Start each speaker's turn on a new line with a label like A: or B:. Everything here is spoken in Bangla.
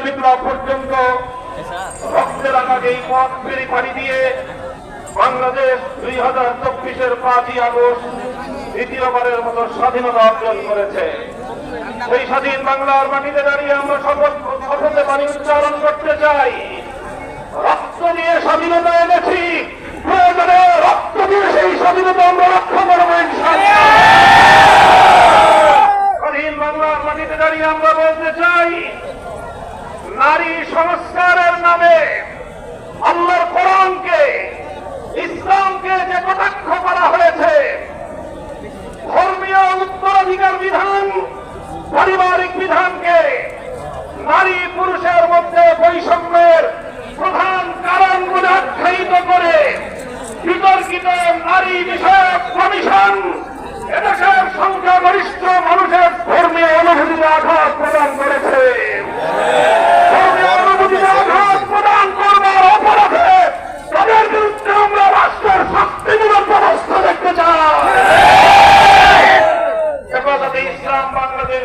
A: বিপ্লব পর্যন্ত রক্তে রাখাকে এই পথ ফেরি পাড়ি দিয়ে বাংলাদেশ 2024-এর 5ই আগস্ট দ্বিতীয়বারের মতো স্বাধীনতা অর্জন করেছে। সেই স্বাধীন বাংলার মাটিতে দাঁড়িয়ে আমরা শপথে বাণী উচ্চারণ করতে চাই, রক্ত দিয়ে স্বাধীনতা এনেছি, প্রয়োজনে রক্ত দিয়ে সেই স্বাধীনতা আমরা রক্ষা করবো ইনশাআল্লাহ। স্বাধীন বাংলার মাটিতে দাঁড়িয়ে আমরা বলতে চাই, নারী সংস্কারের নামে আল্লাহর কোরআনকে, ইসলামকে যে কটাক্ষ করা হয়েছে, ধর্মীয় উত্তরাধিকার বিধান, পারিবারিক বিধানকে নারী পুরুষের মধ্যে বৈষম্যের প্রধান কারণ বলে আখ্যায়িত করে বিতর্কিত নারী বিষয়ক কমিশন এদেশের সংখ্যাগরিষ্ঠ মানুষের ধর্মীয় অনুভূতিতে আঘাত প্রদান করেছে। ধর্মীয় অনুভূতিতে আঘাত প্রদান করবার অপরাধে তাদের বিরুদ্ধে আমরা রাষ্ট্রের শাস্তিমূলক ব্যবস্থা দেখতে চাই। হেফাজতে ইসলাম বাংলাদেশ